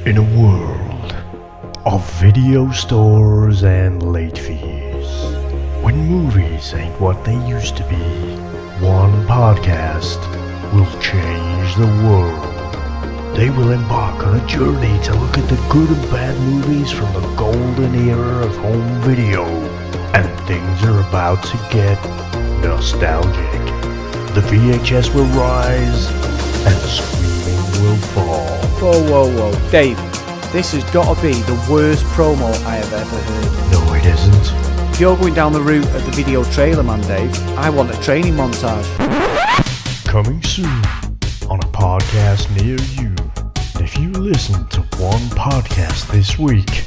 In a world of video stores and late fees, when movies ain't what they used to be, one podcast will change the world. They will embark on a journey to look at the good and bad movies from the golden era of home video. And things are about to get nostalgic. The VHS will rise and screaming will fall. Whoa. Dave, this has got to be the worst promo I have ever heard. No, it isn't. If you're going down the route of the video trailer, man, Dave, I want a training montage. Coming soon on a podcast near you. If you listen to one podcast this week,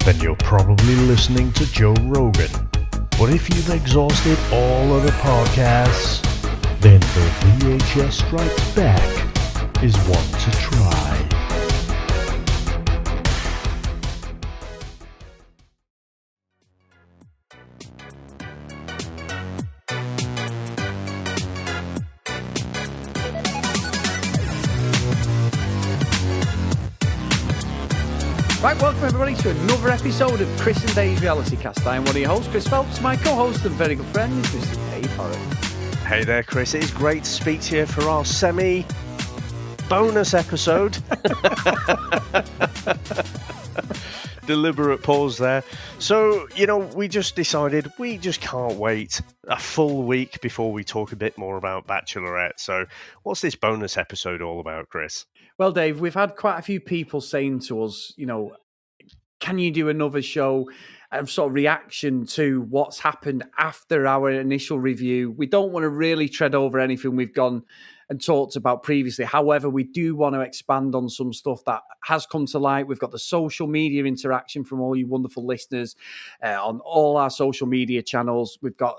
then you're probably listening to Joe Rogan. But if you've exhausted all other podcasts, then the VHS Strikes Back is one to try. Right, welcome everybody to another episode of Chris and Dave's Reality Cast. I'm one of your hosts, Chris Phelps. My co-host and very good friend is Mr. Dave Horrocks. Hey there, Chris. It is great to speak to you for our semi-bonus episode. Deliberate pause there. So, we just decided we just can't wait a full week before we talk a bit more about Bachelorette. So, what's this bonus episode all about, Chris? Well, Dave, we've had quite a few people saying to us, can you do another show? Sort of reaction to what's happened after our initial review. We don't want to really tread over anything we've gone and talked about previously. However, we do want to expand on some stuff that has come to light. We've got the social media interaction from all you wonderful listeners on all our social media channels. We've got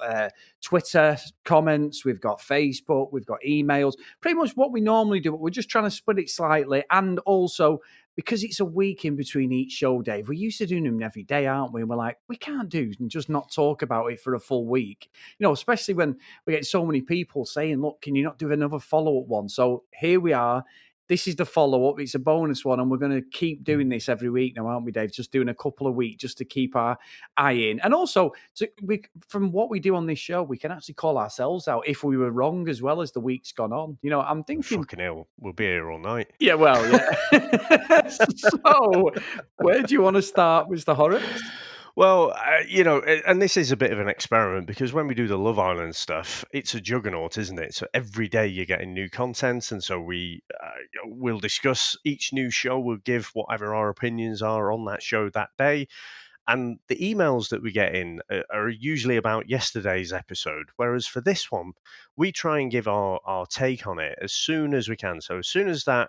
Twitter comments, we've got Facebook, we've got emails. Pretty much what we normally do, but we're just trying to split it slightly. And also, because it's a week in between each show, Dave, we're used to doing them every day, aren't we? And we're like, we can't do and just not talk about it for a full week. Especially when we get so many people saying, look, can you not do another follow-up one? So here we are. This is the follow-up. It's a bonus one, and we're going to keep doing this every week now, aren't we, Dave? Just doing a couple of weeks just to keep our eye in. And also, from what we do on this show, we can actually call ourselves out if we were wrong as well as the week's gone on. I'm thinking... Fucking hell, we'll be here all night. Yeah, well, yeah. So, where do you want to start, Mr. Horrocks? Well, and this is a bit of an experiment because when we do the Love Island stuff, it's a juggernaut, isn't it? So every day you're getting new content, and so we'll discuss each new show. We'll give whatever our opinions are on that show that day. And the emails that we get in are usually about yesterday's episode, whereas for this one, we try and give our take on it as soon as we can. So as soon as that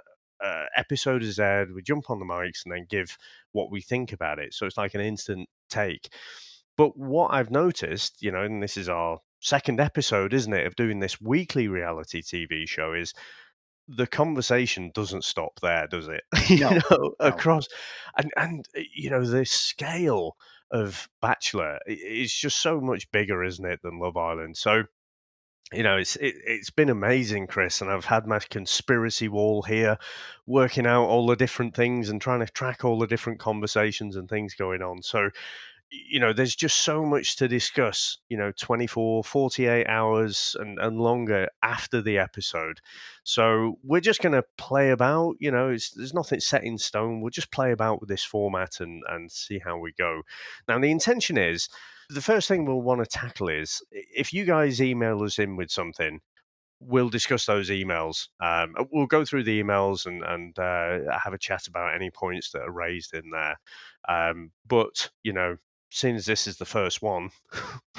episode is aired, we jump on the mics and then give what we think about it. So it's like an instant take. But what I've noticed, and this is our second episode, isn't it, of doing this weekly reality TV show, is the conversation doesn't stop there, does it? No. Across and the scale of Bachelor is just so much bigger, isn't it, than Love Island? So it's been amazing, Chris, and I've had my conspiracy wall here working out all the different things and trying to track all the different conversations and things going on. So, there's just so much to discuss, 24, 48 hours and longer after the episode. So we're just going to play about, there's nothing set in stone. We'll just play about with this format and see how we go. Now, the intention is, the first thing we'll want to tackle is if you guys email us in with something, we'll discuss those emails. We'll go through the emails and have a chat about any points that are raised in there. But, seeing as this is the first one,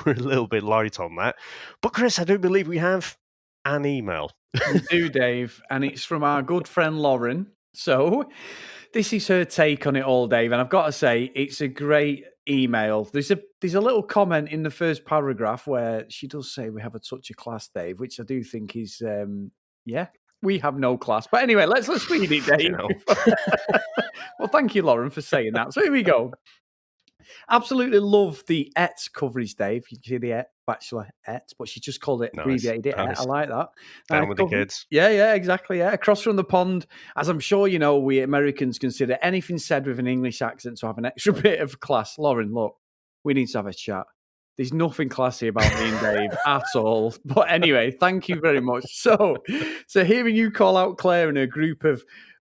we're a little bit light on that. But, Chris, I do believe we have an email. We do, Dave, and it's from our good friend Lauren. So this is her take on it all, Dave, and I've got to say, it's a great email. There's a little comment in the first paragraph where she does say we have a touch of class, Dave, which I do think is, we have no class. But anyway, let's read it, Dave. Well, thank you, Lauren, for saying that. So here we go. Absolutely love the Et coverage, Dave. You can see the Et, Bachelorette, but she just called it, abbreviated it. Nice. I like that. Down with the kids. Yeah, exactly. Yeah, across from the pond. As I'm sure you know, we Americans consider anything said with an English accent to have an extra bit of class. Lauren, look, we need to have a chat. There's nothing classy about me and Dave at all. But anyway, thank you very much. So hearing you call out Claire and a group of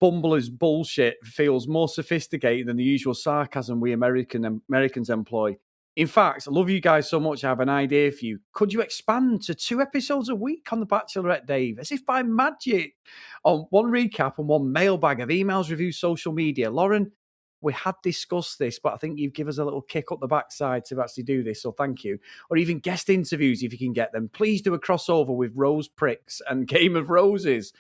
bumblers bullshit feels more sophisticated than the usual sarcasm we Americans employ. In fact, I love you guys so much. I have an idea for you. Could you expand to 2 episodes a week on The Bachelorette, Dave? As if by magic. On one recap and one mailbag of emails, reviews, social media. Lauren, we had discussed this, but I think you've given us a little kick up the backside to actually do this, so thank you. Or even guest interviews if you can get them. Please do a crossover with Rose Pricks and Game of Roses.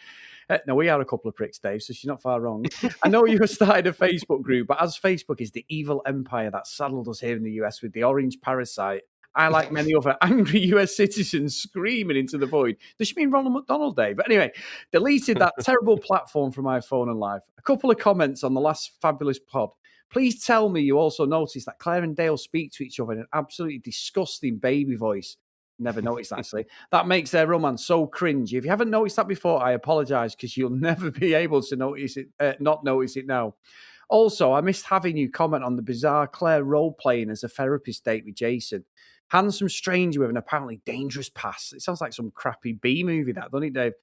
No, we are a couple of pricks, Dave, so she's not far wrong. I know you have started a Facebook group, but as Facebook is the evil empire that saddled us here in the US with the orange parasite, I, like many other angry US citizens, screaming into the void. Does she mean Ronald McDonald, Dave? But anyway, deleted that terrible platform from my phone and life. A couple of comments on the last fabulous pod. Please tell me you also noticed that Claire and Dale speak to each other in an absolutely disgusting baby voice. Never noticed, actually. That makes their romance so cringy. If you haven't noticed that before, I apologise because you'll never be able to notice it, not notice it now. Also, I missed having you comment on the bizarre Claire role-playing as a therapist date with Jason. Handsome stranger with an apparently dangerous past. It sounds like some crappy B movie, that, doesn't it, Dave?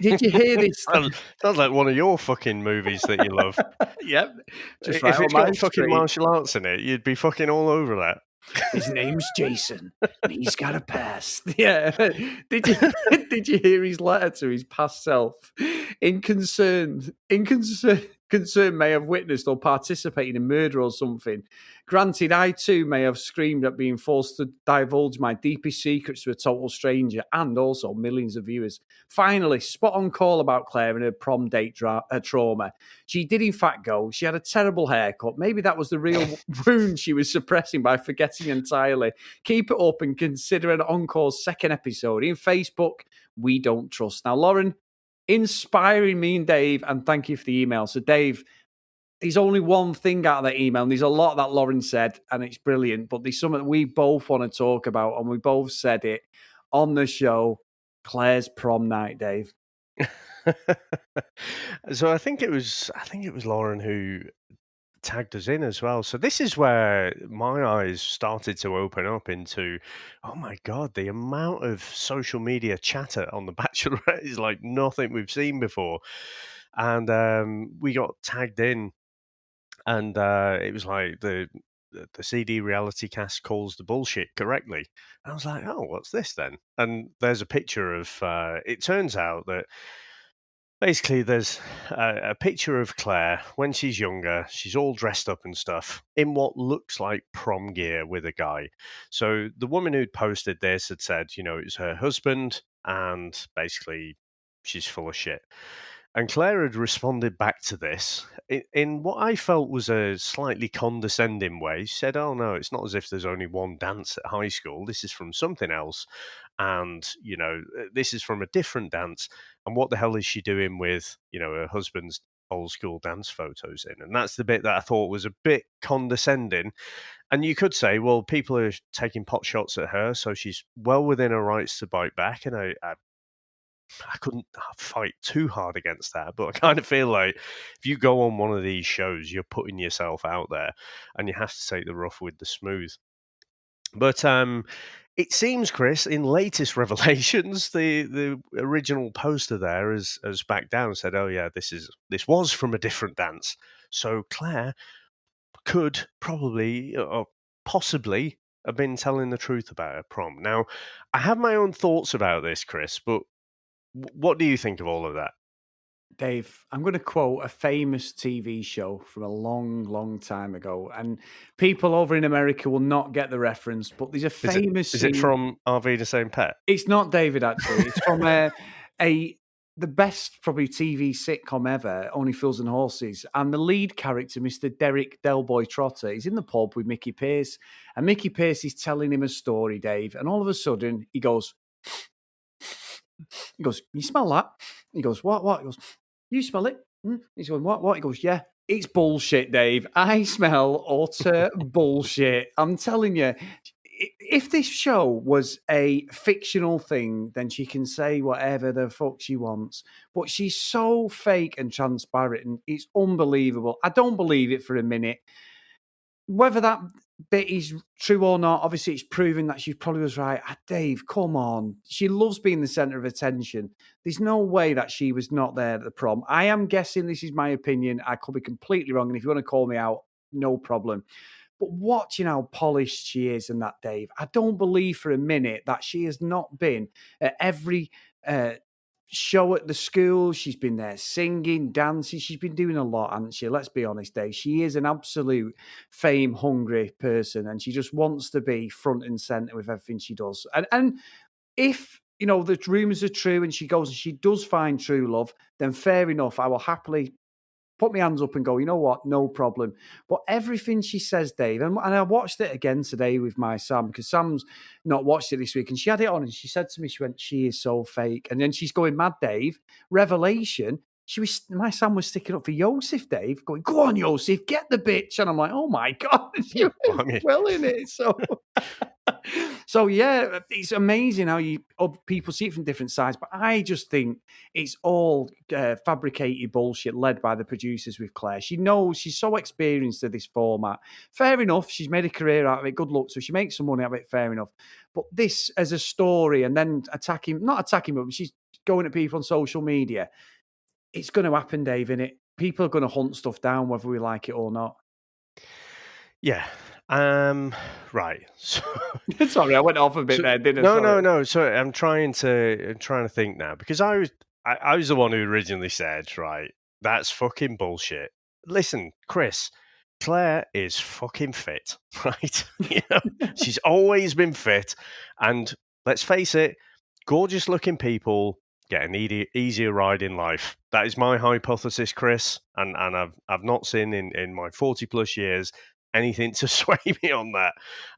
Did you hear this? Sounds like one of your fucking movies that you love. Yep. Just If right it's on my got fucking street. martial arts in it, you'd be fucking all over that. His name's Jason, and he's got a past. Yeah. Did you hear his letter to his past self? Concern may have witnessed or participated in murder or something. Granted, I too may have screamed at being forced to divulge my deepest secrets to a total stranger and also millions of viewers. Finally, spot on call about Claire and her prom date trauma. She did in fact go. She had a terrible haircut. Maybe that was the real wound she was suppressing by forgetting entirely. Keep it up and consider an encore's second episode. In Facebook, we don't trust. Now, Lauren, inspiring me and Dave, and thank you for the email. So, Dave, there's only one thing out of that email, and there's a lot that Lauren said, and it's brilliant, but there's something that we both want to talk about, and we both said it on the show. Claire's prom night, Dave. So I think it was Lauren who tagged us in as well. So this is where my eyes started to open up into, oh my God, the amount of social media chatter on The Bachelorette is like nothing we've seen before. And we got tagged in, and it was like the CD reality cast calls the bullshit correctly. And I was like, oh, what's this then? And there's a picture of, it turns out that basically there's a picture of Claire when she's younger. She's all dressed up and stuff in what looks like prom gear with a guy. So the woman who'd posted this had said, it was her husband, and basically she's full of shit. And Claire had responded back to this in what I felt was a slightly condescending way. She said, oh, no, it's not as if there's only one dance at high school. This is from something else. And, this is from a different dance. And what the hell is she doing with, her husband's old school dance photos in? And that's the bit that I thought was a bit condescending. And you could say, well, people are taking pot shots at her, so she's well within her rights to bite back. And I couldn't fight too hard against that, but I kind of feel like if you go on one of these shows, you're putting yourself out there, and you have to take the rough with the smooth. But it seems, Chris, in latest revelations, the original poster there has backed down and said, "Oh yeah, this was from a different dance." So Claire could probably or possibly have been telling the truth about her prom. Now, I have my own thoughts about this, Chris, but what do you think of all of that? Dave, I'm going to quote a famous TV show from a long, long time ago, and people over in America will not get the reference, but there's a famous Is it from RV the Same Pet? It's not David, actually. It's from the best probably TV sitcom ever, Only Fools and Horses, and the lead character, Mr. Derek Delboy Trotter, is in the pub with Mickey Pearce, and Mickey Pearce is telling him a story, Dave, and all of a sudden he goes, "You smell that?" He goes, "What? He goes, "You smell it?" He's going, what? He goes, yeah, it's bullshit, Dave. I smell utter bullshit. I'm telling you, if this show was a fictional thing, then she can say whatever the fuck she wants. But she's so fake and transparent, and it's unbelievable. I don't believe it for a minute. Whether that bit is true or not, obviously it's proven that she probably was right. Dave, come on. She loves being the centre of attention. There's no way that she was not there at the prom. I am guessing, this is my opinion. I could be completely wrong. And if you want to call me out, no problem. But watching how polished she is and that, Dave, I don't believe for a minute that she has not been at every show at the school. She's been there singing, dancing. She's been doing a lot, hasn't she? Let's be honest, Dave. She is an absolute fame-hungry person, and she just wants to be front and centre with everything she does. And if, you know, the rumours are true and she goes and she does find true love, then fair enough. I will happily put my hands up and go, you know what, no problem. But everything she says, Dave, and I watched it again today with my Sam, because Sam's not watched it this week, and she had it on and she said to me, she went, she is so fake. And then she's going mad, Dave. Revelation. My Sam was sticking up for Yosef, Dave, going, go on, Yosef, get the bitch. And I'm like, oh my God, she was well in it. So yeah, it's amazing how people see it from different sides, but I just think it's all fabricated bullshit led by the producers with Claire. She knows, she's so experienced at this format. Fair enough, she's made a career out of it, good luck. So she makes some money out of it, fair enough. But this as a story and then not attacking, but she's going at people on social media. It's going to happen, Dave, innit? People are going to hunt stuff down whether we like it or not. Yeah. Right. So, sorry, I went off a bit there, didn't I? No. Sorry, I'm trying to think now, because I was the one who originally said, right, that's fucking bullshit. Listen, Chris, Claire is fucking fit, right? You know, she's always been fit, and let's face it, gorgeous looking people get an easier ride in life. That is my hypothesis, Chris, and I've not seen in my 40 plus years anything to sway me on that.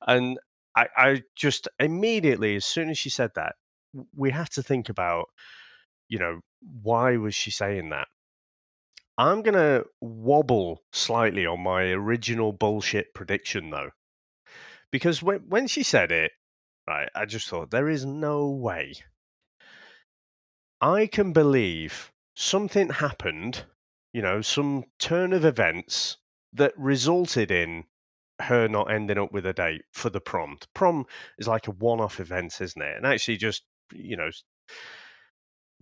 And I just immediately, as soon as she said that, we have to think about, you know, why was she saying that? I'm going to wobble slightly on my original bullshit prediction, though. Because when she said it, right, I just thought, there is no way I can believe something happened, you know, some turn of events that resulted in her not ending up with a date for the prom. The prom is like a one-off event, isn't it? And actually, just, you know,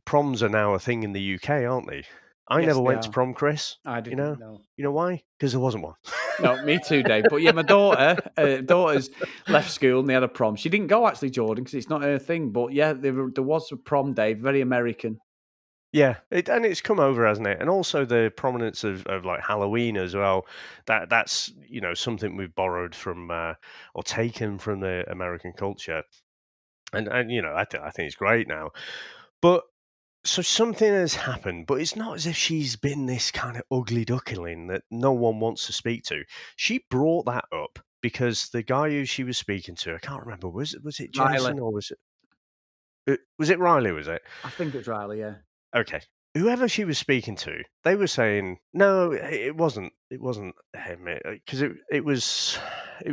proms are now a thing in the UK, aren't they? I never went to prom, Chris. I didn't know. You know why? Because there wasn't one. No, me too, Dave. But yeah, my daughter's left school and they had a prom. She didn't go, actually, Jordan, because it's not her thing. But yeah, there was a prom, Dave, very American. Yeah, and it's come over, hasn't it? And also the prominence of like Halloween as well. That's, you know, something we've borrowed from or taken from the American culture, and you know, I think it's great now. But so something has happened, but it's not as if she's been this kind of ugly duckling that no one wants to speak to. She brought that up because the guy who she was speaking to, I can't remember, was it Jason Riley. or was it Riley? Was it? I think it's Riley, yeah. Okay. Whoever she was speaking to, they were saying, no, it wasn't him, because it was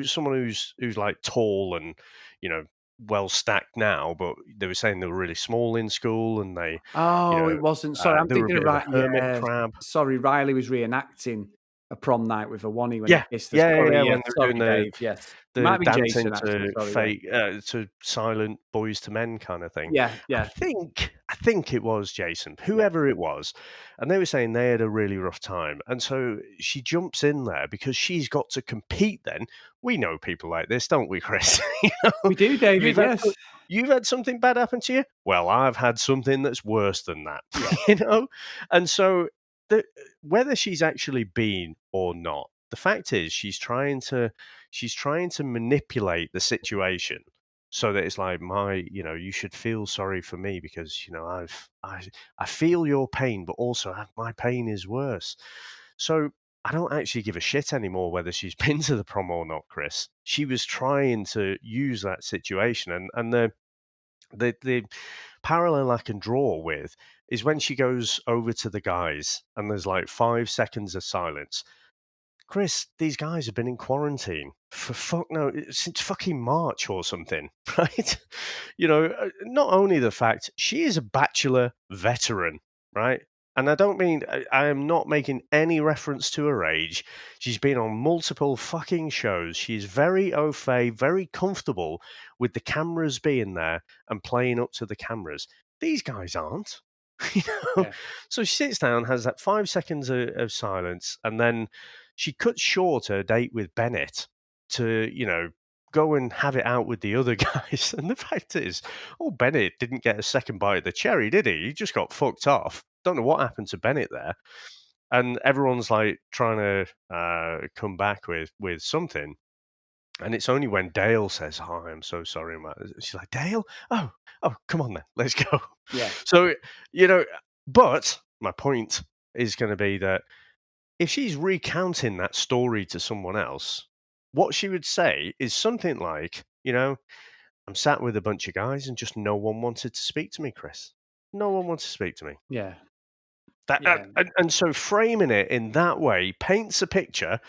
someone who's like tall and, you know, well stacked now, but they were saying they were really small in school, and they it wasn't. Sorry, I'm thinking of hermit crab. Sorry, Riley was reenacting a prom night with a Wonnie when Yeah, he kissed yeah, Sorry, when yeah. they're Sorry, doing Dave, yes. the Might be dancing Jason, actually. to Sorry, to silent boys to men kind of thing. Yeah. I think it was Jason, whoever it was, and they were saying they had a really rough time, and so she jumps in there because she's got to compete. Then we know people like this, don't we, Chris? You know? We do, David. Yes. You've had something bad happen to you. Well, I've had something that's worse than that. You know, and so whether she's actually been or not, the fact is she's trying to manipulate the situation so that it's like, you know, you should feel sorry for me because, you know, I feel your pain, but also my pain is worse. So I don't actually give a shit anymore whether she's been to the prom or not, Chris. She was trying to use that situation, and the parallel I can draw with is when she goes over to the guys and there's like 5 seconds of silence. Chris, these guys have been in quarantine for since fucking March or something, right? Not only the fact she is a Bachelor veteran, right? And I don't mean, I am not making any reference to her age. She's been on multiple fucking shows. She's very au fait, very comfortable with the cameras being there and playing up to the cameras. These guys aren't. Yeah. So she sits down, has that 5 seconds of silence, and then she cuts short her date with Bennett to, go and have it out with the other guys. And the fact is, Bennett didn't get a second bite of the cherry, did he? He just got fucked off. Don't know what happened to Bennett there. And everyone's like trying to come back with something. And it's only when Dale says, "Oh, I'm so sorry, Matt." She's like, "Dale? Oh, come on then, let's go." Yeah. So, but my point is going to be that if she's recounting that story to someone else, what she would say is something like, I'm sat with a bunch of guys and just no one wanted to speak to me, Chris. No one wanted to speak to me. Yeah. And so framing it in that way paints a picture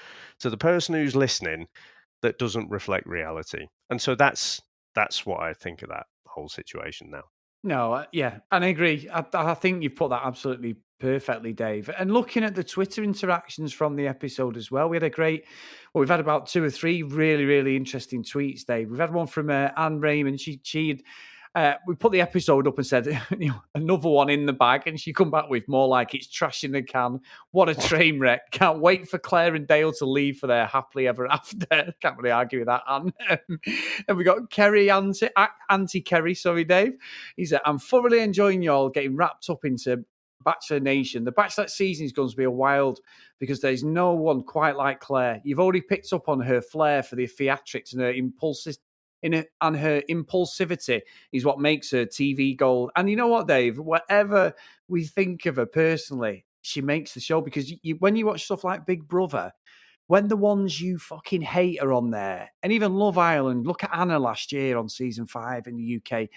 to the person who's listening that doesn't reflect reality. And so that's what I think of that whole situation now. No, yeah, and I agree. I think you've put that absolutely perfectly, Dave. And looking at the Twitter interactions from the episode as well, we've had about 2 or 3 really, really interesting tweets, Dave. We've had one from Anne Raymond. We put the episode up and said, another one in the bag, and she come back with more like it's trash in the can. What a train wreck. Can't wait for Claire and Dale to leave for their happily ever after. Can't really argue with that, Anne. And we got Kerry, Anti-Kerry, sorry, Dave. He said, I'm thoroughly enjoying y'all getting wrapped up into Bachelor Nation. The Bachelorette season is going to be a wild because there's no one quite like Claire. You've already picked up on her flair for the theatrics and her her impulsivity is what makes her TV gold. And you know what, Dave? Whatever we think of her personally, she makes the show because when you watch stuff like Big Brother, when the ones you fucking hate are on there, and even Love Island, look at Anna last year on season 5 in the UK.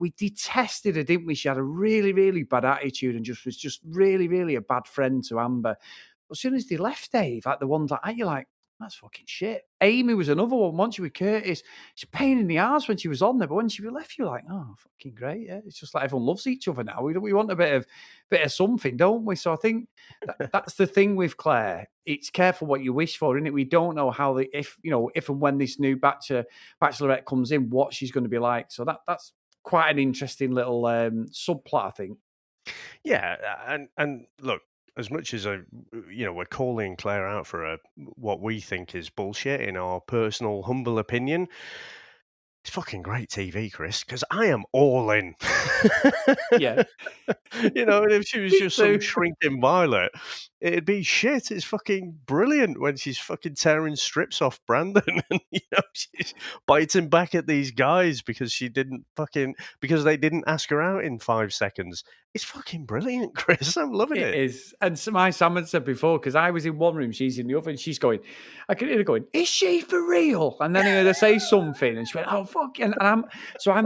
We detested her, didn't we? She had a really, really bad attitude and was just really, really a bad friend to Amber. But as soon as they left, Dave, like the ones like you're like, that's fucking shit. Amy was another one, wasn't she, with Curtis? She's a pain in the arse when she was on there, but when she left, you're like, oh, fucking great. Yeah, it's just like everyone loves each other now. We want a bit of something, don't we? So I think that's the thing with Claire. It's careful what you wish for, isn't it? We don't know how if and when this new Bachelorette comes in, what she's going to be like. So that's quite an interesting little subplot, I think. Yeah, and look, as much as we're calling Claire out for what we think is bullshit in our personal humble opinion, it's fucking great TV, Chris, because I am all in. Yeah. And if she was just some shrinking violet, it'd be shit. It's fucking brilliant when she's fucking tearing strips off Brandon and she's biting back at these guys because they didn't ask her out in 5 seconds. It's fucking brilliant, Chris. I'm loving it. It is. And my Sam had said before, because I was in one room, she's in the other, and she's going, I can hear her going, is she for real? And then I heard her say something, and she went, oh, fuck. And I'm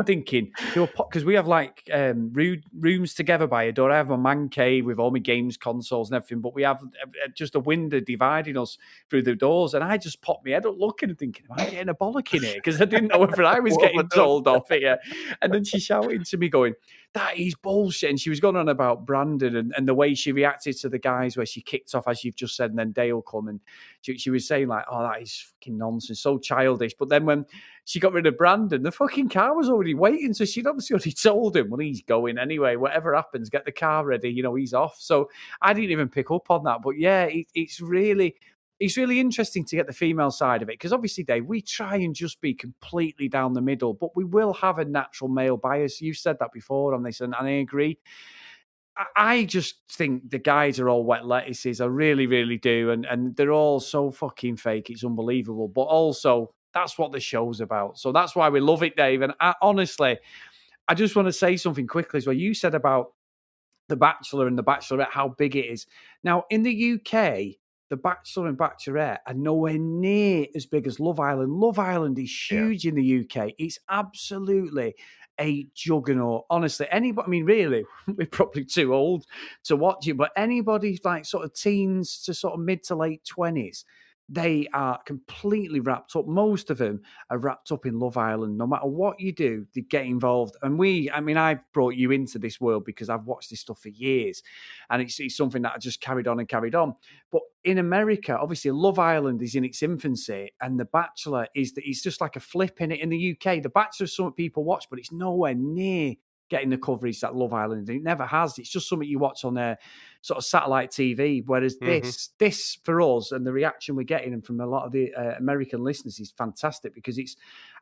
thinking, because we have like rooms together by a door. I have a man cave with all my games consoles and everything, but we have just a window dividing us through the doors. And I just popped my head up looking and thinking, am I getting a bollock in here? Because I didn't know whether I was getting told off here. And then she shouted to me going, that is bullshit. And she was going on about Brandon and the way she reacted to the guys where she kicked off, as you've just said, and then Dale come and she was saying like, oh, that is fucking nonsense, so childish. But then when she got rid of Brandon, the fucking car was already waiting. So she'd obviously already told him, well, he's going anyway. Whatever happens, get the car ready. He's off. So I didn't even pick up on that. But yeah, it's really interesting to get the female side of it because obviously, Dave, we try and just be completely down the middle, but we will have a natural male bias. You've said that before on this, and I agree. I just think the guys are all wet lettuces. I really, really do. And they're all so fucking fake. It's unbelievable. But also, that's what the show's about. So that's why we love it, Dave. And honestly, I just want to say something quickly as well. You said about The Bachelor and The Bachelorette, how big it is. Now, in the UK, The Bachelor and Bachelorette are nowhere near as big as Love Island. Love Island is huge in the UK. It's absolutely a juggernaut. Honestly, anybody, I mean, really, we're probably too old to watch it, but anybody like sort of teens to sort of mid to late 20s, they are completely wrapped up. Most of them are wrapped up in Love Island. No matter what you do, they get involved. And I've brought you into this world because I've watched this stuff for years. And it's something that I just carried on and carried on. But in America, obviously, Love Island is in its infancy. And The Bachelor it's just like a flip in it in the UK. The Bachelor is something people watch, but it's nowhere near getting the coverage that Love Island. It never has. It's just something you watch on their sort of satellite TV. Whereas this for us and the reaction we're getting and from a lot of the American listeners is fantastic because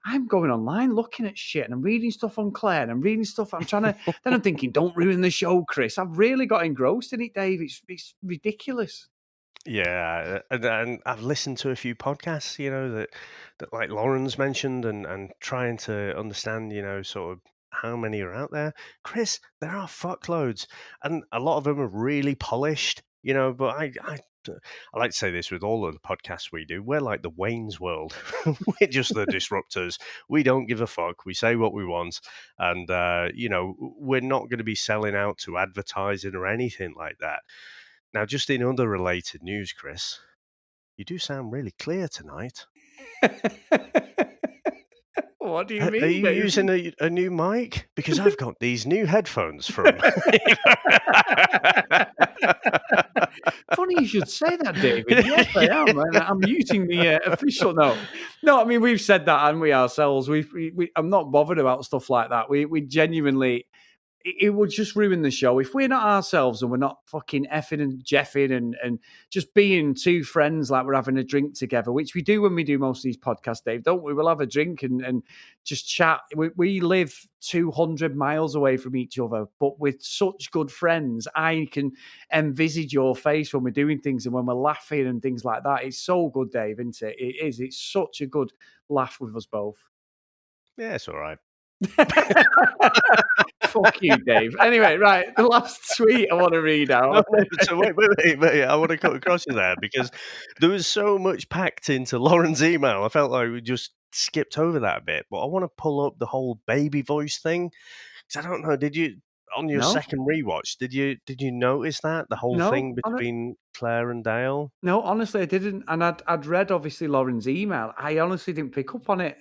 I'm going online looking at shit and I'm reading stuff on Claire and I'm reading stuff. I'm trying to, then I'm thinking, don't ruin the show, Chris. I've really got engrossed in it, Dave. It's ridiculous. Yeah, and I've listened to a few podcasts, that like Lauren's mentioned, and trying to understand, sort of how many are out there. Chris, there are fuckloads, and a lot of them are really polished, But I like to say this with all of the podcasts we do. We're like the Wayne's World. We're just the disruptors. We don't give a fuck. We say what we want, and we're not going to be selling out to advertising or anything like that. Now, just in other related news, Chris, you do sound really clear tonight. What do you mean? Are you using a new mic? Because I've got these new headphones from... Funny you should say that, David. Yes, I am. And I'm using the official note. No, I mean, we've said that, and we ourselves. I'm not bothered about stuff like that. We genuinely... It would just ruin the show if we're not ourselves and we're not fucking effing and jeffing and just being two friends like we're having a drink together, which we do when we do most of these podcasts, Dave, don't we? We'll have a drink and just chat. We live 200 miles away from each other, but with such good friends, I can envisage your face when we're doing things and when we're laughing and things like that. It's so good, Dave, isn't it? It is. It's such a good laugh with us both. Yeah, it's all right. Fuck you, Dave. Anyway, right, the last tweet I want to read out. So wait. I want to cut across you there because there was so much packed into Lauren's email. I felt like we just skipped over that a bit, but I want to pull up the whole baby voice thing because I don't know. Did you on your second rewatch? Did you notice that the whole thing between Claire and Dale? No, honestly, I didn't. And I'd read obviously Lauren's email. I honestly didn't pick up on it.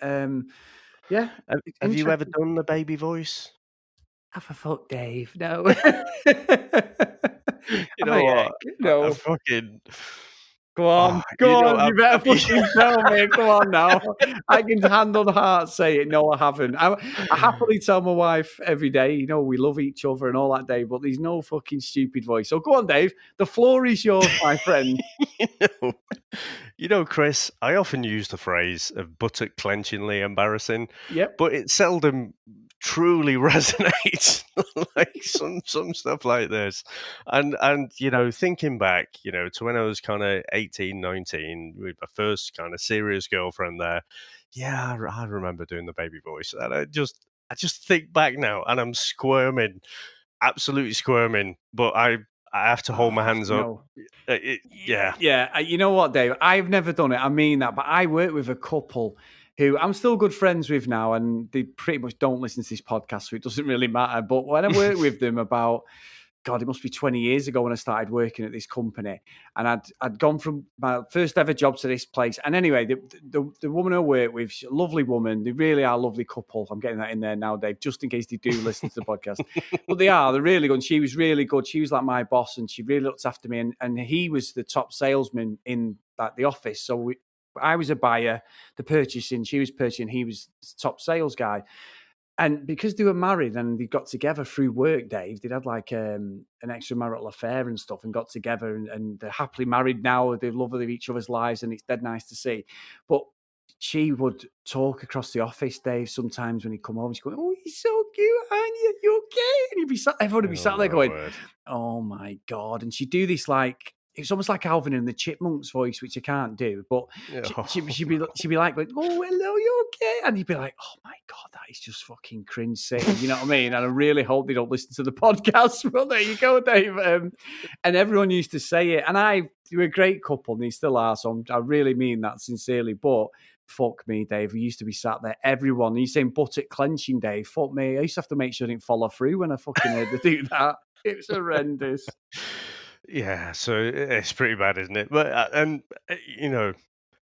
Yeah. Have you ever done the baby voice? Have a fuck, Dave. No. You know what? No. I fucking... Go on. You better fucking tell me. Come on now. I can hand on heart say it. No, I haven't. I happily tell my wife every day, we love each other and all that, Dave, but there's no fucking stupid voice. So go on, Dave. The floor is yours, my friend. Chris, I often use the phrase of buttock clenchingly embarrassing. Yep. But it seldom truly resonates like some stuff like this. And thinking back, to when I was kind of 18, 19 with my first kind of serious girlfriend there, yeah, I remember doing the baby voice. And I just think back now and I'm squirming, absolutely squirming, but I have to hold my hands up. Yeah. Yeah. You know what, Dave? I've never done it. I mean that, but I work with a couple who I'm still good friends with now, and they pretty much don't listen to this podcast, so it doesn't really matter. But when I worked with them about, God, it must be 20 years ago when I started working at this company, and I'd gone from my first ever job to this place. And anyway, the woman I work with, she's a lovely woman. They really are a lovely couple. I'm getting that in there now, Dave, just in case they do listen to the podcast. But they're really good. And she was really good. She was like my boss, and she really looked after me. And he was the top salesman in the office. So I was a buyer, the purchasing, she was purchasing, he was the top sales guy. And because they were married and they got together through work, Dave, they'd had like an extramarital affair and stuff and got together and they're happily married now. They love each other's lives and it's dead nice to see. But she would talk across the office, Dave, sometimes when he'd come home. She'd go, "Oh, he's so cute, aren't you? You okay?" And everyone would be sat there going, "Oh my God." And she'd do this like, it's almost like Alvin and the Chipmunks voice, which I can't do. But she'd be like, "Oh, hello, you okay?" And you'd be like, "Oh my God, that is just fucking cringe sitting." You know what I mean? And I really hope they don't listen to the podcast. Well, there you go, Dave. And everyone used to say it. And they were a great couple, and they still are. So I really mean that sincerely. But Fuck me, Dave. We used to be sat there, everyone. You're saying buttock clenching, Dave. Fuck me. I used to have to make sure I didn't follow through when I fucking heard to do that. It was horrendous. Yeah, so it's pretty bad, isn't it? But you know,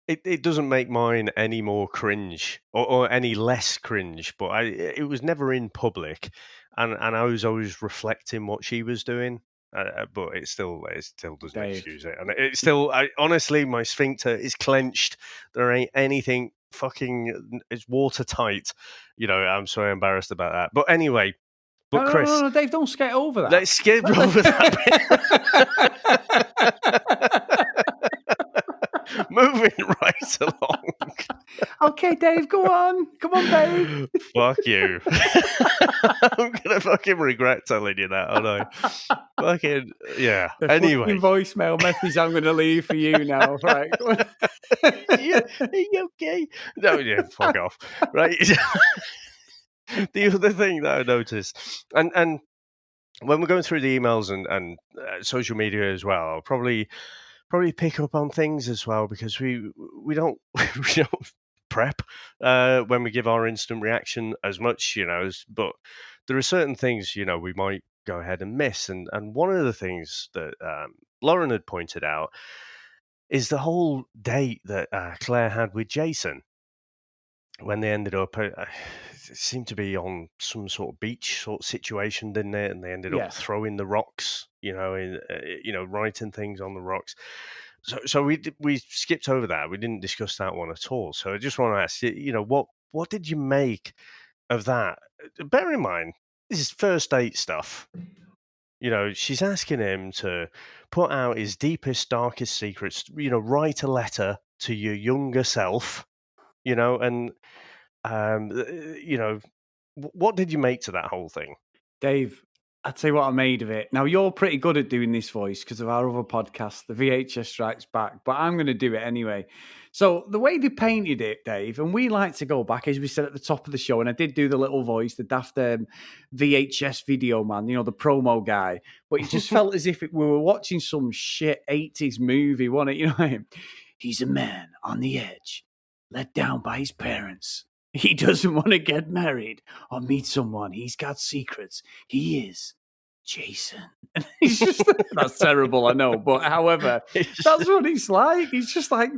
it doesn't make mine any more cringe or any less cringe. But it was never in public, and I was always reflecting what she was doing. But it still doesn't Dave. excuse it, and it still. Honestly, my sphincter is clenched. There ain't anything fucking. It's watertight. You know, I'm so embarrassed about that. But anyway. But No, Chris, no, Dave, don't skate over that. let's skip over that bit. Moving right along. Okay, Dave, go on. Come on, babe. Fuck you. I'm gonna fucking regret telling you that, aren't I? Fucking yeah. The Anyway, voicemail message I'm gonna leave for you now. Right. are you okay? No, yeah, fuck off. Right. The other thing that I noticed, and when we're going through the emails and social media as well, I'll probably pick up on things as well because we don't we don't prep when we give our instant reaction as much, you know. But there are certain things, you know, we might go ahead and miss, and one of the things that Lauren had pointed out is the whole date that Claire had with Jason. When they ended up, it seemed to be on some sort of beach sort of situation, didn't it? And they ended up throwing the rocks, you know, writing things on the rocks. So we skipped over that. We didn't discuss that one at all. So I just want to ask, you know, what did you make of that? Bear in mind, this is first date stuff. You know, she's asking him to put out his deepest, darkest secrets. You know, write a letter to your younger self. You know, and you know, what did you make to that whole thing? Dave, I'll tell you what I made of it. Now, you're pretty good at doing this voice because of our other podcast, The VHS Strikes Back, but I'm going to do it anyway. So the way they painted it, Dave, and we like to go back, as we said at the top of the show, and I did do the little voice, the daft VHS video man, you know, the promo guy, but it just felt as if we were watching some shit 80s movie, wasn't it? You know, he's a man on the edge, let down by his parents. He doesn't want to get married or meet someone. He's got secrets. He is Jason. He's just, that's terrible, I know. But however, that's what he's like. He's just like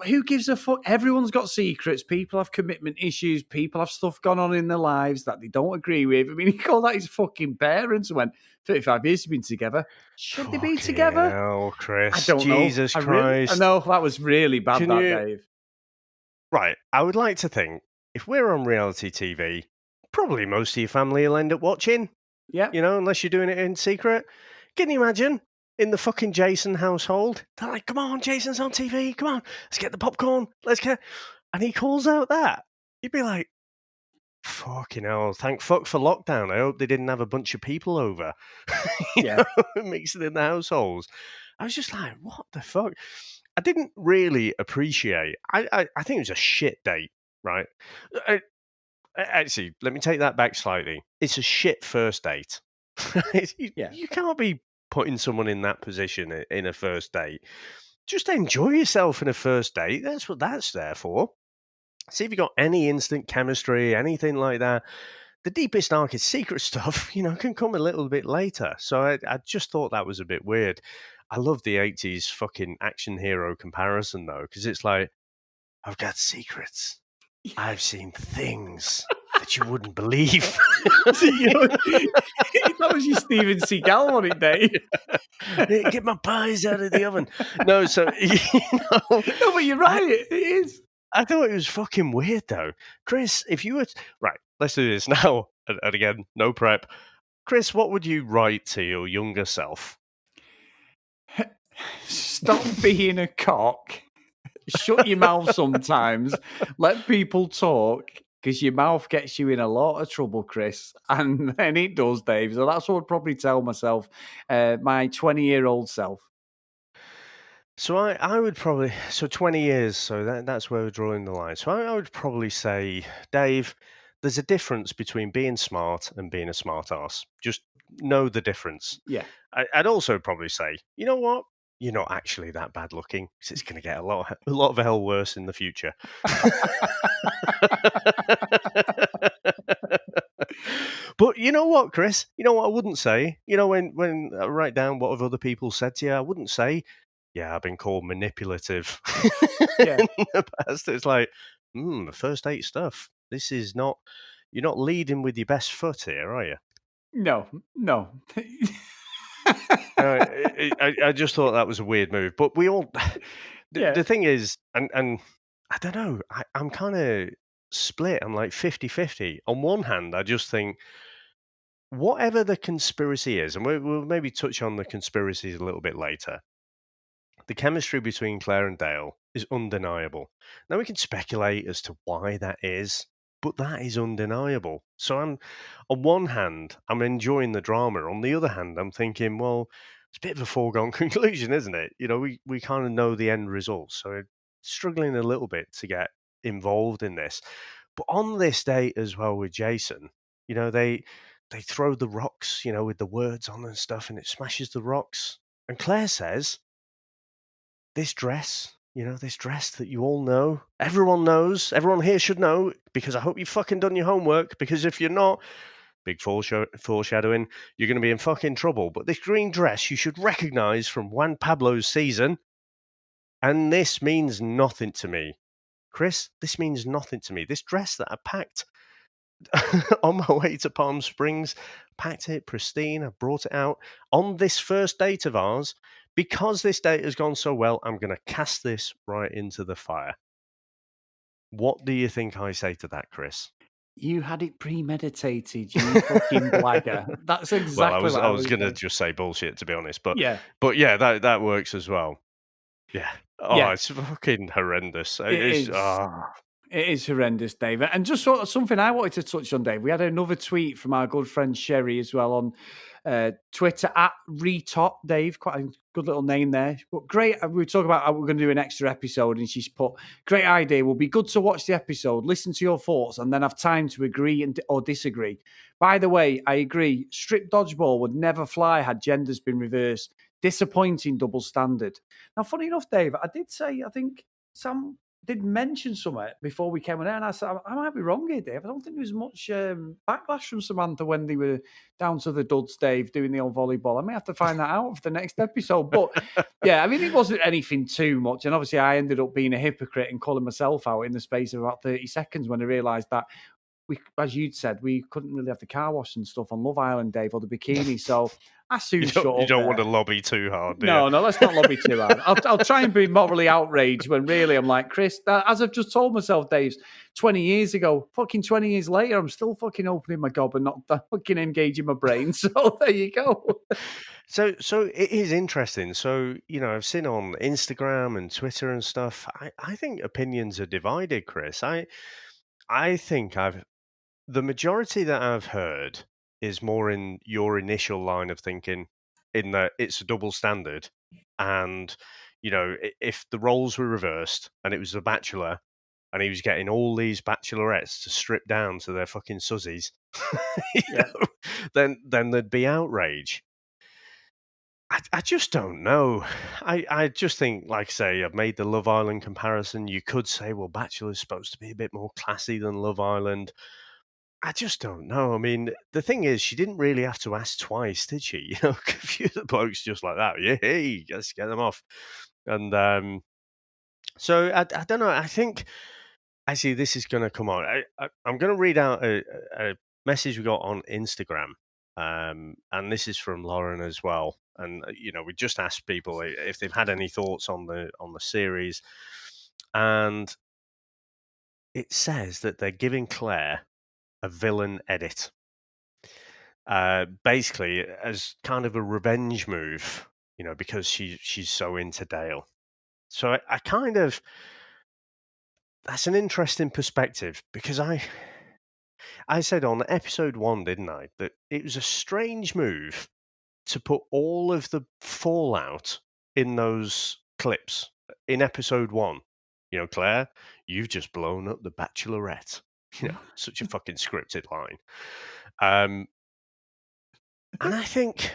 who gives a fuck? Everyone's got secrets. People have commitment issues. People have stuff going on in their lives that they don't agree with. I mean, he called out his fucking parents and went, 35 years they've been together. Should they be together? No, Chris. I don't know. Jesus Christ. I know, that was really bad, Dave. Right, I would like to think, if we're on reality TV, probably most of your family will end up watching. Yeah. You know, unless you're doing it in secret. Can you imagine? In the fucking Jason household, they're like, come on, Jason's on TV, come on, let's get the popcorn, let's get... And he calls out that. You'd be like, fucking hell, thank fuck for lockdown. I hope they didn't have a bunch of people over. Mixing in the households. I was just like, what the fuck? I didn't really appreciate. I think it was a shit date, right? Actually, let me take that back slightly. It's a shit first date. You can't be putting someone in that position in a first date. Just enjoy yourself in a first date. That's what that's there for. See if you got any instant chemistry, anything like that. The deepest, darkest secret stuff, you know, can come a little bit later. So I just thought that was a bit weird. I love the 80s fucking action hero comparison, though, because it's like, I've got secrets. I've seen things that you wouldn't believe. That was your Steven Seagal on it, Dave. Get my pies out of the oven. No, so, you know. No, but you're right. It is. I thought it was fucking weird, though. Chris, if you were... Right, let's do this now. And again, no prep. Chris, what would you write to your younger self? Stop being a cock. Shut your mouth sometimes. Let people talk, because your mouth gets you in a lot of trouble, Chris. And it does, Dave. So that's what I'd probably tell myself, my 20-year-old self. So I would probably... So 20 years, so that's where we're drawing the line. So I would probably say, Dave, there's a difference between being smart and being a smart ass. Just know the difference. Yeah. I'd also probably say, you know what? you're not actually that bad looking, because it's going to get a lot of hell worse in the future. But you know what, Chris? You know what I wouldn't say? You know, when I write down what have other people said to you, I wouldn't say, yeah, I've been called manipulative Yeah. in the past. It's like, the first date stuff. This is not, you're not leading with your best foot here, are you? No. I just thought that was a weird move. But we all, Yeah. the thing is, and I don't know, I'm kind of split. I'm like 50-50. On one hand, I just think, whatever the conspiracy is, and we'll maybe touch on the conspiracies a little bit later, the chemistry between Claire and Dale is undeniable. Now, we can speculate as to why that is, but that is undeniable. So on one hand, I'm enjoying the drama. On the other hand, I'm thinking, well, it's a bit of a foregone conclusion, isn't it? You know, we kind of know the end result. So struggling a little bit to get involved in this. But on this date as well with Jason, you know, they throw the rocks, you know, with the words on and stuff, and it smashes the rocks. And Claire says, this dress, you know, this dress that you all know, everyone knows, everyone here should know, because I hope you fucking done your homework, because if you're not, big foreshadowing, you're going to be in fucking trouble. But this green dress you should recognize from Juan Pablo's season, and this means nothing to me. Chris, this means nothing to me. This dress that I packed on my way to Palm Springs, packed it pristine, I brought it out on this first date of ours. Because this date has gone so well, I'm going to cast this right into the fire. What do you think I say to that, Chris? You had it premeditated, you fucking blagger. That's exactly well, what I was going to saying. just say bullshit, to be honest, but Yeah. that works as well. Yeah. Oh, Yeah. it's fucking horrendous. It is. It is horrendous, Dave. And just sort of something I wanted to touch on, Dave. We had another tweet from our good friend Sherry as well on Twitter at Retop Dave. Quite a good little name there. But great. We were talking about how we're going to do an extra episode, and she's put, great idea. Will be good to watch the episode, listen to your thoughts, and then have time to agree or disagree. By the way, I agree. Strip dodgeball would never fly had genders been reversed. Disappointing double standard. Now, funny enough, Dave, I did say, I think Sam did mention something before we came on air, and I said, I might be wrong here, Dave. I don't think there was much backlash from Samantha when they were down to the duds, Dave, doing the old volleyball. I may have to find that out for the next episode. But yeah, I mean, it wasn't anything too much. And obviously, I ended up being a hypocrite and calling myself out in the space of about 30 seconds when I realised that we, as you'd said, we couldn't really have the car wash and stuff on Love Island, Dave, or the bikini. So I soon shut up. You don't want to lobby too hard, do you? No, let's not lobby too hard. I'll try and be morally outraged when really I'm like, Chris, as I've just told myself, Dave, 20 years ago, fucking 20 years later, I'm still fucking opening my gob and not fucking engaging my brain. So there you go. So it is interesting. So, you know, I've seen on Instagram and Twitter and stuff, I think opinions are divided, Chris. I think the majority that I've heard is more in your initial line of thinking, in that it's a double standard. And, you know, if the roles were reversed and it was the Bachelor and he was getting all these bachelorettes to strip down to their fucking suzzies, then there'd be outrage. I just don't know. I just think, like I say, I've made the Love Island comparison. You could say, well, Bachelor's supposed to be a bit more classy than Love Island. I just don't know. I mean, the thing is, she didn't really have to ask twice, did she? You know, a few of the blokes just like that. Yeah, hey, let's get them off. And so I don't know. I think actually this is going to come on. I'm going to read out a message we got on Instagram, and this is from Lauren as well. And you know, we just asked people if they've had any thoughts on the series, and it says that they're giving Claire a villain edit, basically as kind of a revenge move, you know, because she's so into Dale. So I kind of, that's an interesting perspective, because I said on episode 1, didn't I, that it was a strange move to put all of the fallout in those clips in episode 1. You know, Claire, you've just blown up the Bachelorette. You know, such a fucking scripted line. And I think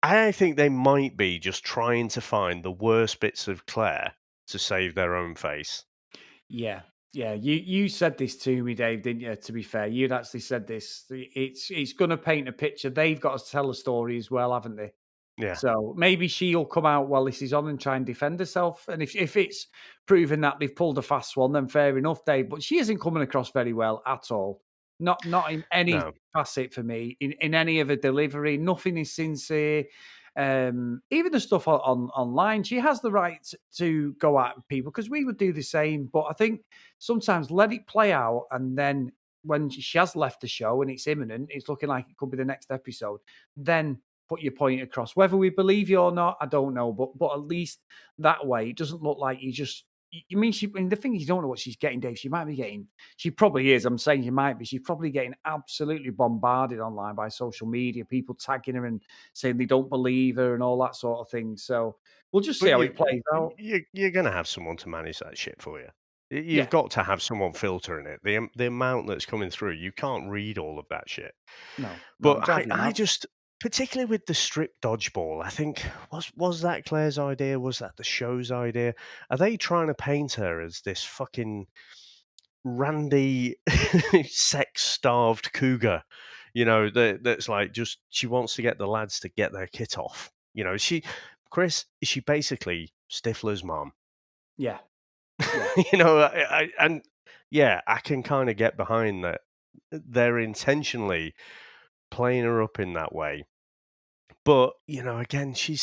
I think they might be just trying to find the worst bits of Claire to save their own face. Yeah. Yeah, you said this to me, Dave, didn't you? To be fair, you'd actually said this. It's going to paint a picture. They've got to tell a story as well, haven't they? Yeah. So maybe she'll come out while this is on and try and defend herself. And if it's proven that they've pulled a fast one, then fair enough, Dave. But she isn't coming across very well at all. Not in any No. facet for me. In any of her delivery, nothing is sincere. Even the stuff on online, she has the right to go at people because we would do the same. But I think sometimes let it play out, and then when she has left the show and it's imminent, it's looking like it could be the next episode. Then put your point across. Whether we believe you or not, I don't know. But at least that way, it doesn't look like you just. You mean she? I mean, the thing is, you don't know what she's getting, Dave. She might be getting. She probably is. I'm saying she might be. She's probably getting absolutely bombarded online by social media. People tagging her and saying they don't believe her and all that sort of thing. So we'll just see But how it plays out. you're going to have someone to manage that shit for you. Yeah. You've got to have someone filtering it. The amount that's coming through, you can't read all of that shit. No. But Exactly I not. just, particularly with the strip dodgeball, I think was that Claire's idea? Was that the show's idea? Are they trying to paint her as this fucking randy, sex-starved cougar? You know, that's like just she wants to get the lads to get their kit off. You know, Chris, is she basically Stifler's mom? Yeah. Yeah. You know, and yeah, I can kind of get behind that. They're intentionally playing her up in that way. But, you know, again, she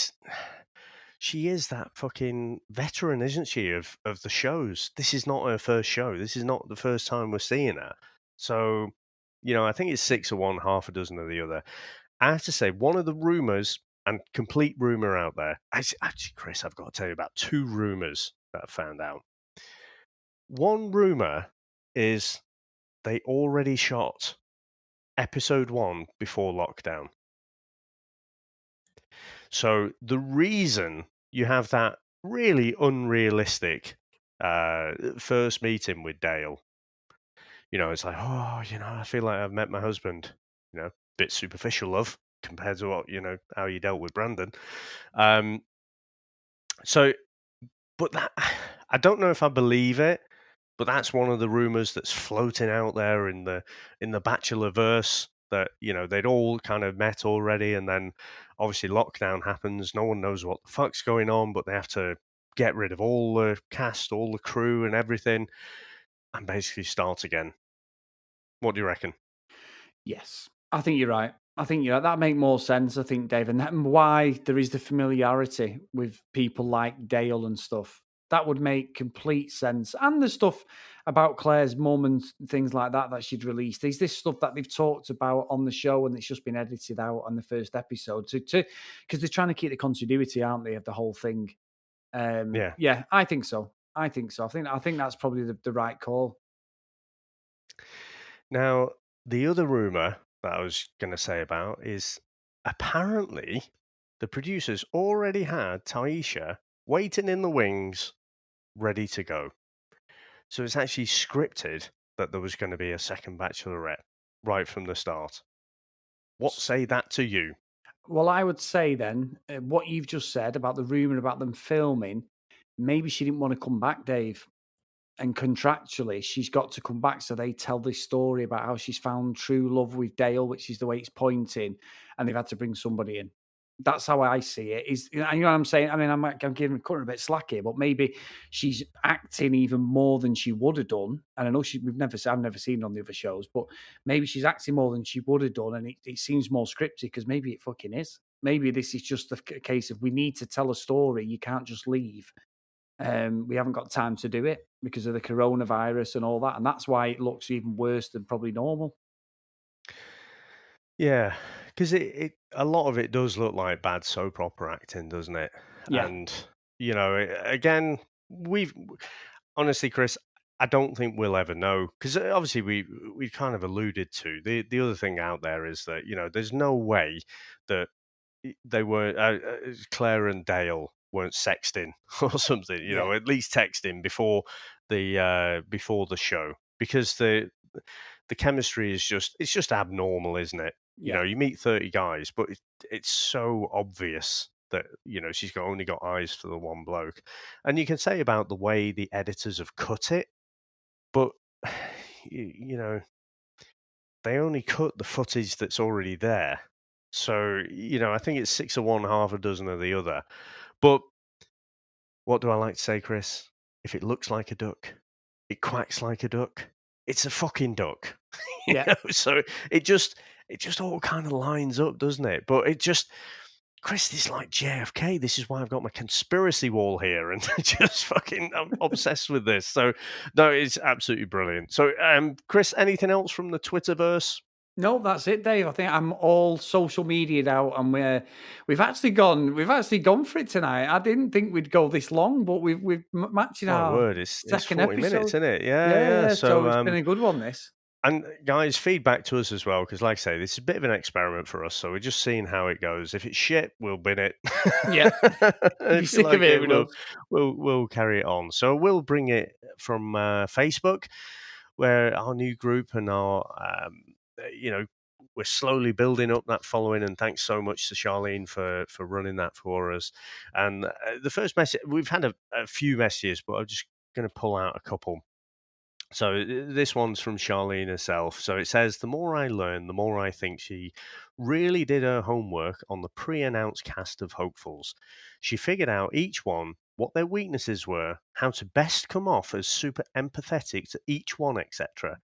is that fucking veteran, isn't she, of the shows? This is not her first show. This is not the first time we're seeing her. So, you know, I think it's 6 of one, half a dozen of the other. I have to say, one of the rumors and complete rumor out there. Actually, Chris, I've got to tell you about 2 rumors that I found out. One rumor is they already shot episode 1 before lockdown. So the reason you have that really unrealistic first meeting with Dale, you know, it's like, oh, you know, I feel like I've met my husband, you know, bit superficial love compared to what, you know, how you dealt with Brandon. So, but that, I don't know if I believe it, but that's one of the rumors that's floating out there in the Bachelorverse, that, you know, they'd all kind of met already, and then obviously lockdown happens. No one knows what the fuck's going on, but they have to get rid of all the cast, all the crew, and everything, and basically start again. What do you reckon? Yes, I think you're right. I think that make more sense. I think, Dave, and why there is the familiarity with people like Dale and stuff. That would make complete sense. And the stuff about Claire's mum and things like that she'd released. Is this stuff that they've talked about on the show and it's just been edited out on the first episode to because they're trying to keep the continuity, aren't they, of the whole thing? Yeah. Yeah, I think so. I think that's probably the right call. Now, the other rumor that I was going to say about is apparently the producers already had Taisha waiting in the wings, ready to go. So it's actually scripted that there was going to be a second Bachelorette right from the start. What say that to you? Well, I would say then what you've just said about the rumor about them filming, maybe she didn't want to come back, Dave. And contractually, she's got to come back. So they tell this story about how she's found true love with Dale, which is the way it's pointing, and they've had to bring somebody in. That's how I see it. Is, you know what I'm saying? I mean, I'm giving Cutting a bit slack here, but maybe she's acting even more than she would have done. And I know I've never seen it on the other shows, but maybe she's acting more than she would have done, and it seems more scripted because maybe it fucking is. Maybe this is just a case of we need to tell a story. You can't just leave. We haven't got time to do it because of the coronavirus and all that, and that's why it looks even worse than probably normal. Yeah, because it a lot of it does look like bad soap opera acting, doesn't it? Yeah. And, you know, again, honestly, Chris, I don't think we'll ever know, because obviously we kind of alluded to the other thing out there is that, you know, there's no way that they were Claire and Dale weren't sexting or something, you know, at least texting before the show, because the chemistry is just abnormal, isn't it? You know, you meet 30 guys, but it's so obvious that, you know, she's only got eyes for the one bloke. And you can say about the way the editors have cut it, but, you know, they only cut the footage that's already there. So, you know, I think it's 6 of one, half a dozen of the other. But what do I like to say, Chris? If it looks like a duck, it quacks like a duck. It's a fucking duck. You Yeah. know? So it just all kind of lines up, doesn't it? But it just, Chris, this is like JFK. This is why I've got my conspiracy wall here, and just fucking, I'm obsessed with this. So, no, it's absolutely brilliant. So, Chris, anything else from the Twitterverse? No, that's it, Dave. I think I'm all social media out, and we've actually gone for it tonight. I didn't think we'd go this long, but we've matching My our word, it's second 40 episode. minutes, isn't it? Yeah. Yeah. So it's been a good one. This. And guys, feedback to us as well, because like I say, this is a bit of an experiment for us. So we're just seeing how it goes. If it's shit, we'll bin it. Yeah. If you sick like of it, we'll carry it on. So we'll bring it from Facebook, where our new group and our, you know, we're slowly building up that following. And thanks so much to Charlene for running that for us. And the first message, we've had a few messages, but I'm just going to pull out a couple. So this one's from Charlene herself. So it says, the more I learn, the more I think she really did her homework on the pre-announced cast of hopefuls. She figured out each one, what their weaknesses were, how to best come off as super empathetic to each one, etc.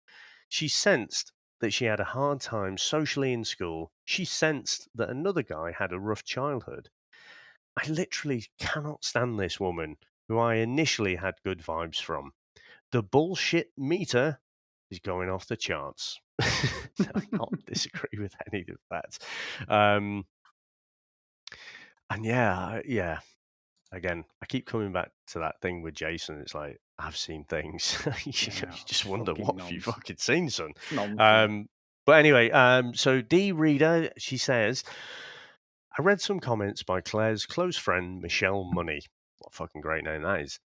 She sensed that she had a hard time socially in school. She sensed that another guy had a rough childhood. I literally cannot stand this woman, who I initially had good vibes from. The bullshit meter is going off the charts. I can't disagree with any of that. And yeah. Again, I keep coming back to that thing with Jason. It's like, I've seen things. You just wonder, what have you fucking seen, son? But anyway, so D Reader, she says, I read some comments by Claire's close friend, Michelle Money. What a fucking great name that is.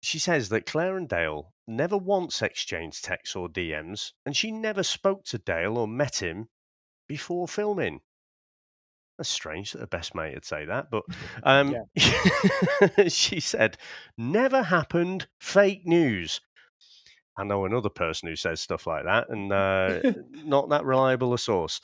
She says that Claire and Dale never once exchanged texts or DMs, and she never spoke to Dale or met him before filming. That's strange that her best mate would say that, but she said, never happened, fake news. I know another person who says stuff like that, and not that reliable a source.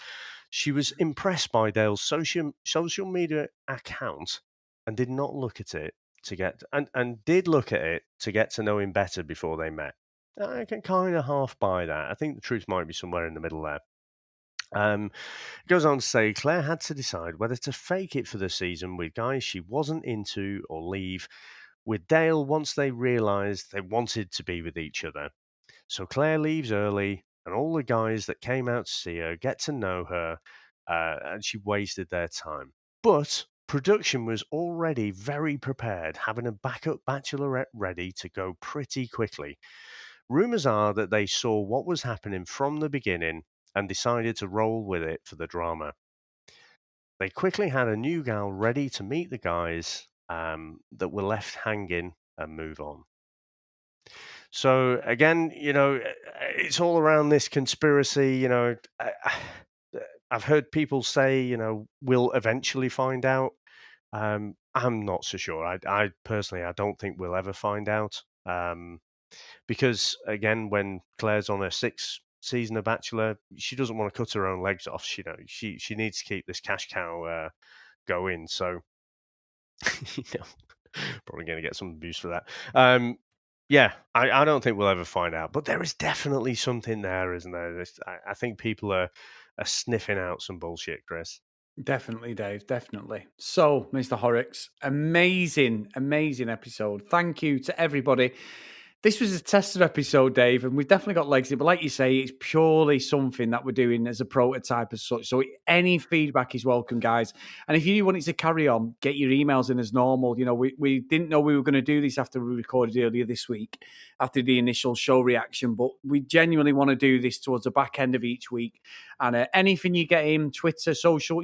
She was impressed by Dale's social media account and did not look at it to get and did look at it to get to know him better before they met. I can kind of half buy that. I think the truth might be somewhere in the middle there. It goes on to say Claire had to decide whether to fake it for the season with guys she wasn't into or leave with Dale once they realised they wanted to be with each other. So Claire leaves early, and all the guys that came out to see her get to know her, and she wasted their time. But production was already very prepared, having a backup Bachelorette ready to go pretty quickly. Rumours are that they saw what was happening from the beginning and decided to roll with it for the drama. They quickly had a new gal ready to meet the guys that were left hanging and move on. So again, it's all around this conspiracy. I've heard people say, we'll eventually find out. I'm not so sure. I personally, I don't think we'll ever find out. Because again, when Claire's on her 6th season of Bachelor, she doesn't want to cut her own legs off. She needs to keep this cash cow going. So, probably going to get some abuse for that. Yeah, I don't think we'll ever find out, but there is definitely something there, isn't there? I think people are sniffing out some bullshit, Chris. Definitely, Dave. Definitely. So, Mr. Horrocks, amazing episode. Thank you to everybody. This was a tester episode, Dave, and we've definitely got legs in. But like you say, it's purely something that we're doing as a prototype as such. So any feedback is welcome, guys. And if you want it to carry on, get your emails in as normal. We didn't know we were going to do this after we recorded earlier this week, after the initial show reaction. But we genuinely want to do this towards the back end of each week. And anything you get in, Twitter, social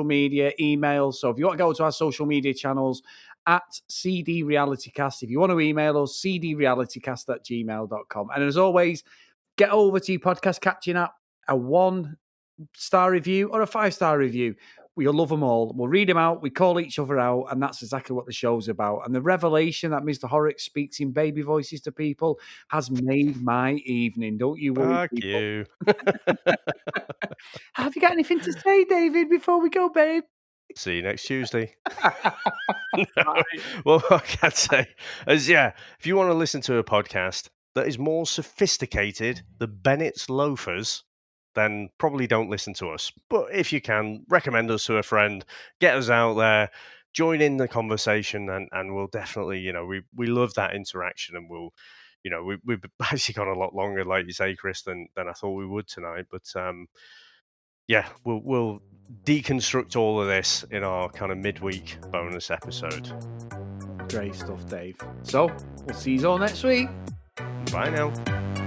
media, emails. So if you want to go to our social media channels, at CD RealityCast. If you want to email us, cdrealitycast@gmail.com. And as always, get over to your podcast catching app. A 1 star review or a 5-star review. We'll love them all. We'll read them out. We call each other out, and that's exactly what the show's about. And the revelation that Mr. Horrocks speaks in baby voices to people has made my evening. Don't you worry, Fuck people. you. Have you got anything to say, David, before we go, babe? See you next Tuesday. Right. Well, what I can say is, if you want to listen to a podcast that is more sophisticated than Bennett's Loafers, then probably don't listen to us. But if you can, recommend us to a friend, get us out there, join in the conversation, and we'll definitely, we love that interaction, and we'll, we've actually gone a lot longer, like you say, Chris, than I thought we would tonight. But we'll deconstruct all of this in our kind of midweek bonus episode. Great stuff, Dave. So we'll see you all next week. Bye now.